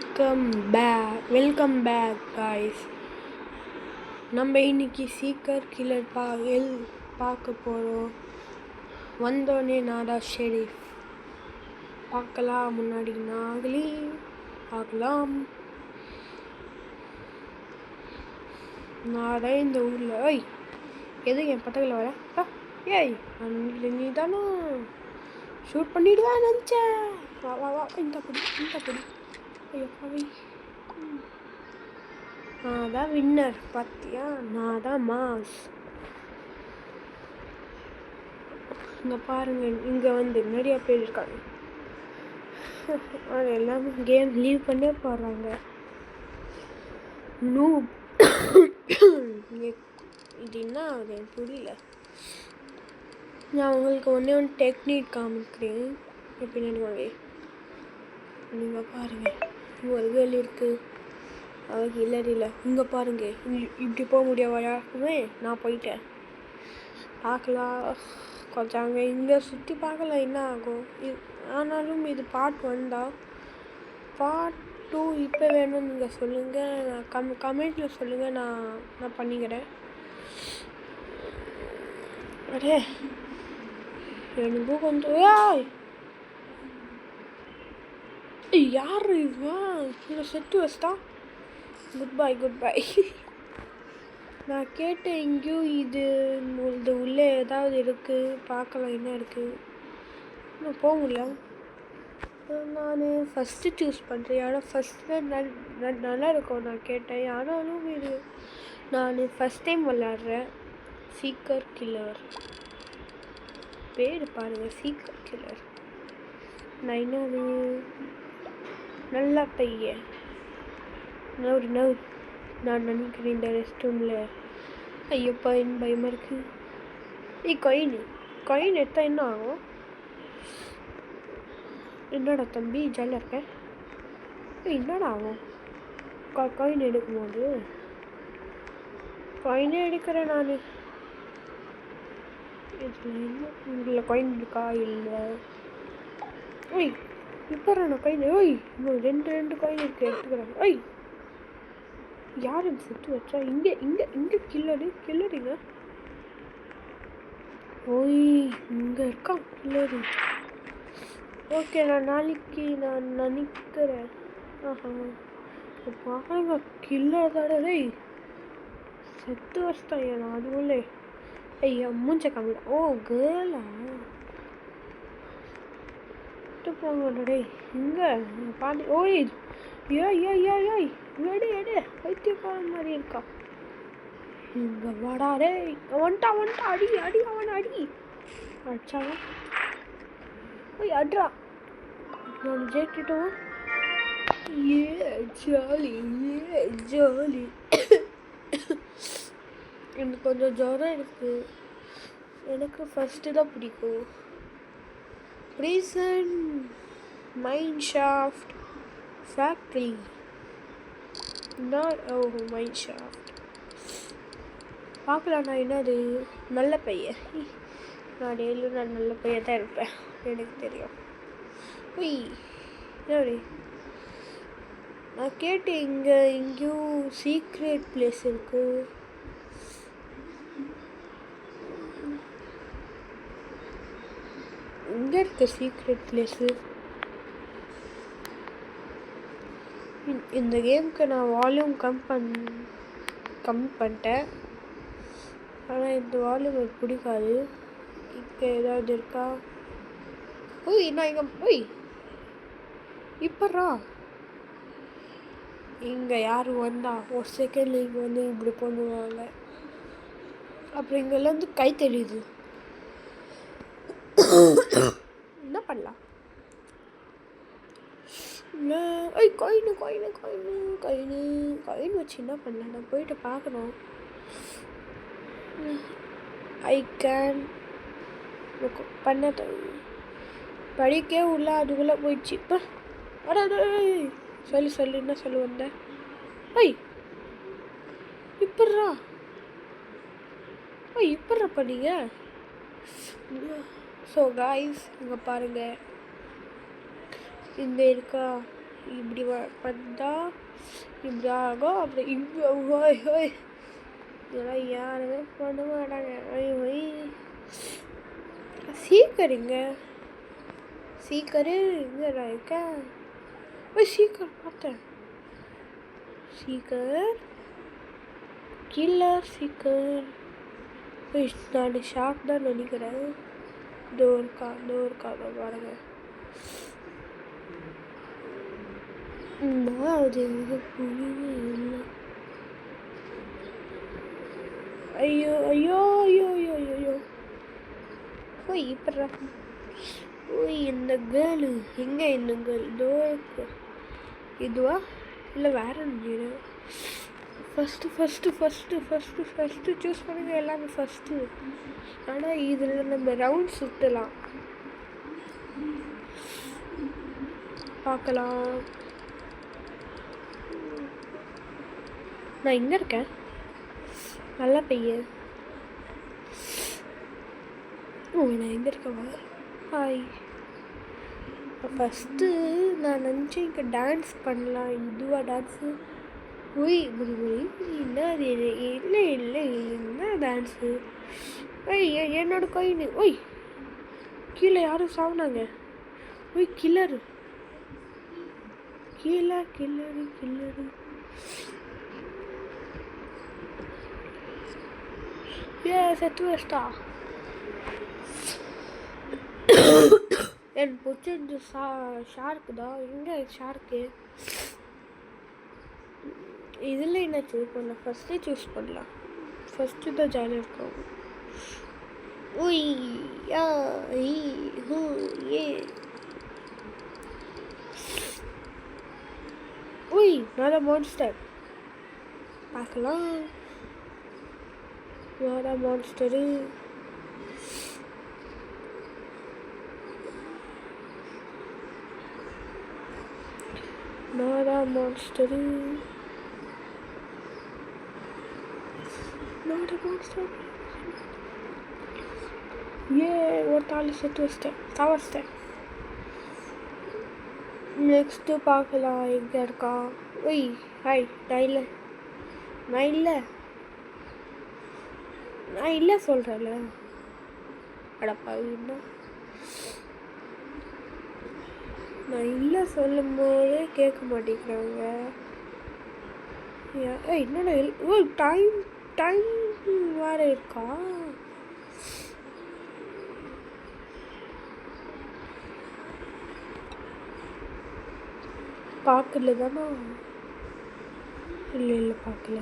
Welcome back guys. நம்ம இன்னைக்கு seeker killer பார்க்க போகிறோம். வந்தோடனே நாடா ஷெரீஃப் பார்க்கலாம். முன்னாடி நாகலி பார்க்கலாம். நான் தான் இந்த ஊரில் எது என் பக்கத்தில் வர ஏய் நீ தானே ஷூட் பண்ணிடுவேன் நினச்சேன். வா வா வா இந்த படி நான் தான் வின்னர் பார்த்தியா? நான் தான் மாஸ். இங்கே பாருங்க, இங்கே வந்து நிறைய பேர் இருக்காங்க. அது எல்லாமே கேம் லீவ் பண்ணே போடுறாங்க. நூப் இது என்ன ஆகுது எனக்கு புரியல. நான் உங்களுக்கு ஒன்று டெக்னிக் காமிக்கிறேன். பின்னாடி வாங்க, நீங்கள் பாருங்கள். ஒரு கேள் இருக்குது, அவளுக்கு இல்லை இங்கே பாருங்கள். இப்படி போக முடியாது யாருக்குமே. நான் போயிட்டேன். பார்க்கலாம் கொஞ்சம் அங்கே இங்கே சுற்றி பார்க்கலாம் என்ன ஆகும். ஆனாலும் இது பார்ட் 1 தான். பார்ட் 2 இப்போ வேணும்னு நீங்கள் சொல்லுங்கள். நான் கமெண்ட்டில் சொல்லுங்கள், நான் பண்ணிக்கிறேன். அடே எனக்கு கொஞ்சம் யார் இவன் இங்கே செத்து வச்சிட்டா? Good bye. நான் கேட்டேன் எங்கேயும் இது உள்ளே ஏதாவது இருக்குது, பார்க்கலாம் என்ன இருக்குது. நான் போக முடியல. நான் ஃபஸ்ட்டு சூஸ் பண்ணுறேன். ஆனால் ஃபஸ்ட்டு நல்லா இருக்கும் நான் கேட்டேன். ஆனாலும் இது நான் ஃபஸ்ட் டைம் விளாட்றேன். சீக்கர் கில்லர் பேர் பாருங்கள், சீக்கர் கில்லர். நான் இன்னொரு நல்லா பையன் நான் நினைக்கிறேன் இந்த ரெஸ்ட் ரூமில். ஐயோப்பா என் பயமாக இருக்குது. காயின் எடுத்தால் என்ன ஆகும்? என்னடா தம்பி ஜாலியாக இருக்க? என்னடா ஆகும் காயின் எடுக்கும்போது? காயினே எடுக்கிறேன் நான். இதில் காயின் இருக்கா? இல்லை. இப்போ நான் காயின் இன்னும் ரெண்டு காயின் இருக்குது, எடுத்துக்கிறேன். யார் இது செத்து வச்சா? இங்கே கில்லரிங்க. இங்கே இருக்கான் கில்லரி. ஓகே, நான் நாளைக்கு நினைக்கிறேன். பாருங்க கில்லர் தானே செத்து வச்சிட்டான். நான் அதுக்குள்ளே மூஞ்ச காமிடா. கேர்ளா போங்கடே இங்கே பாண்டி. எடு வைத்தியக்காரன் மாதிரி இருக்கா. இங்கே வாடா ரே. வந்துட்டா அடி அவன் அடி அடிச்சாவன். அட்ரா நான் ஜெயிக்கிட்டோம். ஜாலி. எனக்கு கொஞ்சம் ஜுரம் இருக்குது. எனக்கு ஃபஸ்ட்டு தான் பிடிக்கும். ப்ரிசன் மைன்ஷாஃப்ட் ஃபேக்ட்ரி மைன்ஷாஃப்ட் பார்க்கலாம். நான் என்னது நல்ல பையன். நான் டெய்லியும் நல்ல பையன் தான் இருப்பேன், எனக்கு தெரியும். நான் கேட்டேன் இங்கே எங்கேயும் சீக்ரெட் பிளேஸ் இருக்குது. இங்கே இருக்க சீக்ரெட் பிளேஸு. இந்த கேமுக்கு நான் வால்யூம் கம்மி பண்ணிட்டேன். ஆனால் இந்த வால்யூம் எனக்கு பிடிக்காது. இப்போ ஏதாவது இருக்கா? நான் இங்கே இப்பட்றா இங்கே யாரும் வந்தா ஒரு செகண்டில் இங்கே வந்து இப்படி பண்ணுவாங்க. அப்புறம் இங்கேருந்து கை தெரியுது. என்ன பண்ணலாம்? காயின் வச்சு என்ன பண்ணலாம்? நான் போயிட்டு பார்க்கணும். ஐ கேன் பண்ண படிக்கவே உள்ள அதுக்குள்ளே போயிடுச்சு. இப்போ சொல்லு என்ன சொல்லு வந்தேன். இப்பட்றா பண்ணீங்க. ஸோ காய்ஸ் இங்கே பாருங்கள், இந்த இருக்கா இப்படி பார்த்தா இப்படி ஆகும். அப்புறம் இங்கே ஓய் ஓய் இதெல்லாம் யாருமே பண்ண மாட்டாங்க. ஒய் ஒய் சீக்கிரங்க சீக்கிரம் இங்கே நான் இருக்கேன். ஓய் சீக்கிரம் பார்த்தேன். சீக்கிரம் கில்லர் சீக்கிரம். நான் ஷாக் தான் நினைக்கிறேன். டோர்க்கா பாருங்க. அது எனக்கு புரியவே இல்லை. ஐயோ ஐயோ ஐயோ ஐயோ ஐயோ ஓய் இப்போ ஓய் இந்த கேர்ளு எங்கே? இந்த கேர்ள் டோருக்கு இதுவா இல்லை வேற ஒன்று? ஃபஸ்ட்டு சூஸ் பண்ணுங்க எல்லாமே ஃபஸ்ட்டு. ஆனால் இதில் நம்ம ரவுண்ட் சுற்றலாம். பார்க்கலாம். நான் இங்கே இருக்கேன். நல்லா பையன். நான் எங்கே இருக்கேன்? ஹாய். ஃபஸ்ட்டு நான் நினச்சேன் இங்கே டான்ஸ் பண்ணலாம். இதுவா டான்ஸு? ஒய் என்ன அது? இல்லை என்ன டான்ஸு? ஒய் என்னோட கோயின். ஒய் கீழே யாரும் சாப்பினாங்க. ஒய் கில்லரு கில்லரு செத்து வச்சிட்டா. எனக்கு பிடிச்சது ஷார்க்கு தான். எங்கே ஷார்க்கு? இதில் என்ன சூஸ் பண்ணலாம்? ஃபஸ்ட்டே சூஸ் பண்ணலாம். ஃபஸ்ட்டு தான் ஜாலியாக இருக்கும். உய் யா ஈ ஹூ ஏ உய் நல்ல மான்ஸ்டர். பார்க்கலாம். வேற மான்ஸ்டரு ஒரு தாலி செத்து வச்சிட்டேன். நெக்ஸ்ட்டு பார்க்கலாம் எங்கே இருக்கா. Why hi. நான் இல்லை சொல்கிறேன்ல. அடப்பா என்ன நான் இல்லை சொல்லும் போதே கேட்க மாட்டேங்கிறாங்க. என்னடா டைம் வேறு இருக்கா? பார்க்கல தானா? இல்லை பார்க்கல.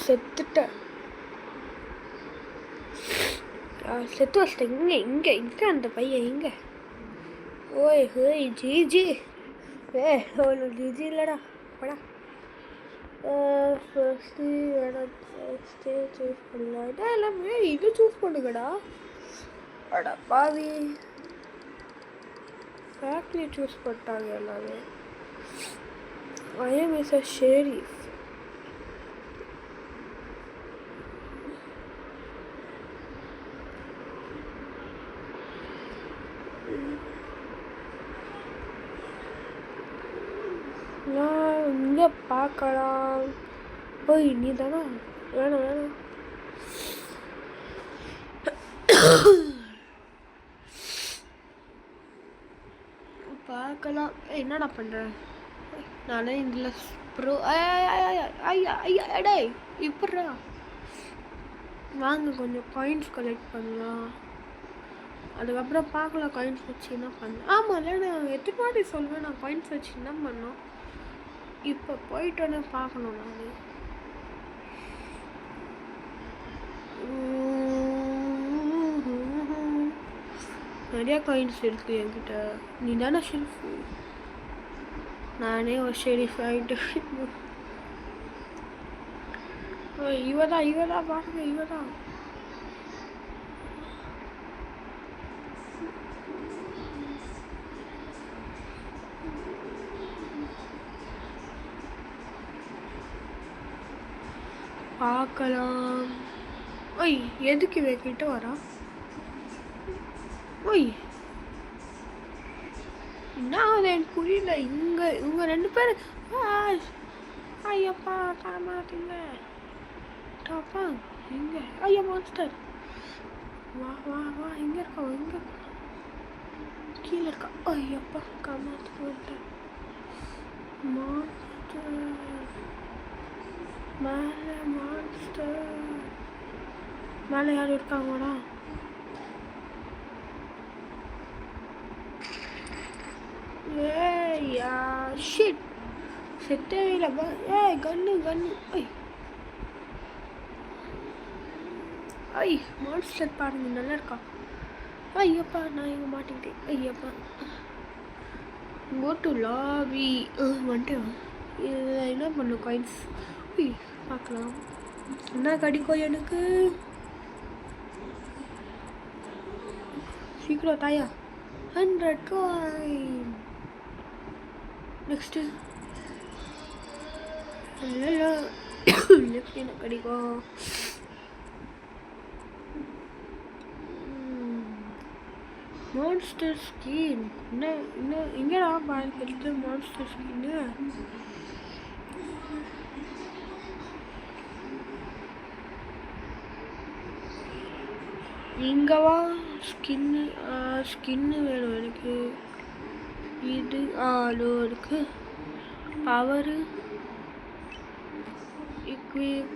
செத்துட்டேன். செத்து வச்சிட்டேன். இங்கே அந்த பையன் இங்கே. ஓய் ஜிஜி ஜிஜி இல்லைடா படா. ஃபஸ்ட்டு சூஸ் பண்ணலாம். இதான் எல்லாமே இது சூஸ் பண்ணுங்கடா. அடா பாவி ஃபேக்ட்ரி சூஸ் பண்ணிட்டாங்க எல்லாமே. I am a sheriff. நான் இங்கே பார்க்கலாம். ஓய் நீ தானா? வேணாம் பார்க்கலாம். என்னடா பண்ணுறேன் நானே இதில் ப்ரோ. ஐயா இப்பட்றா வாங்க கொஞ்சம் காயின்ஸ் கலெக்ட் பண்ணலாம். அதுக்கப்புறம் பார்க்கலாம் காயின்ஸ் வச்சு என்ன பண்ணேன். ஆமாம் இல்லை நான் எத்தனை வாட்டி சொல்வேன் நான் காயின்ஸ் வச்சு என்ன பண்ணோம். இப்போ போயிட்டோன்னே பார்க்கணும். நான் நிறையா காயின்ஸ் இருக்குது என்கிட்ட. நீ தானே ஷெல்ஃபு. நானே ஒரு ஷெரீஃப் ஆகிட்டு. இவதான் பாருங்க, இவதான். பார்க்கலாம். ஒய் எதுக்கு இவ கிட்ட வரா? ஒய் என்ன ஆகுது எனக்கு புரியல. இவங்க 2 பேர். ஐயப்பா தாமாட்டீங்க டாப்பா. எங்க? ஐயா மான்ஸ்டர். வா வா வா. எங்க இருக்கா? எங்க கீழே இருக்கா? ஐயப்பா காமாத்து போட்டேன். மான்ஸ்டர் மேலே, மான்ஸ்டர் மேலே யாரும் இருக்காங்கடா? ஏய்யா ஷிட், செத்தே இல்லை. கன்னு. ஐ மான்ஸ்டர் பாருங்க, நல்லா இருக்கா? ஐயப்பா நான் இங்கே மாட்டிக்கிட்டேன். Ayyappa go to lobby. வந்துட்டேன். இதில் என்ன பண்ணும் காயின்ஸ்? பார்க்கலாம் என்ன கிடைக்கும் எனக்கு. சீக்கிரம் தாயா. 100 காயின். நெக்ஸ்ட்டு நெக்ஸ்ட் என்ன கிடைக்கும்? Monster skin. இன்னும் எங்கடா பாருங்க மான்ஸ்டர் ஸ்கின்னு. இங்கவா ஸ்கின்னு வேணும் எனக்கு. இது ஆலோ இருக்கு. பவரு இக்விப்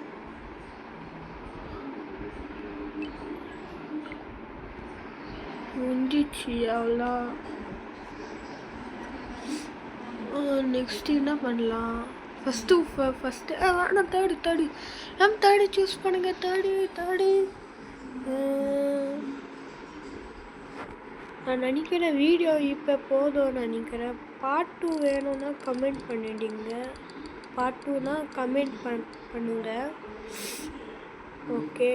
முடிச்சு அவ்வளோ. நெக்ஸ்ட் என்ன பண்ணலாம்? ஃபஸ்ட்டு நான் தேர்டு சூஸ் பண்ணுங்க. தேர்டு நான் நினைக்கிறேன் வீடியோ இப்போ போதும் நினைக்கிறேன். பார்ட் 2 வேணும்னா கமெண்ட் பண்ணிடுங்க. பார்ட் 2னா கமெண்ட் பண்ணுங்க. ஓகே,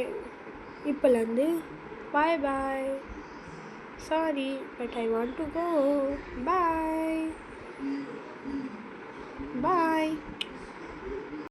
இப்போலேருந்து bye. Sorry but I want to go. Bye.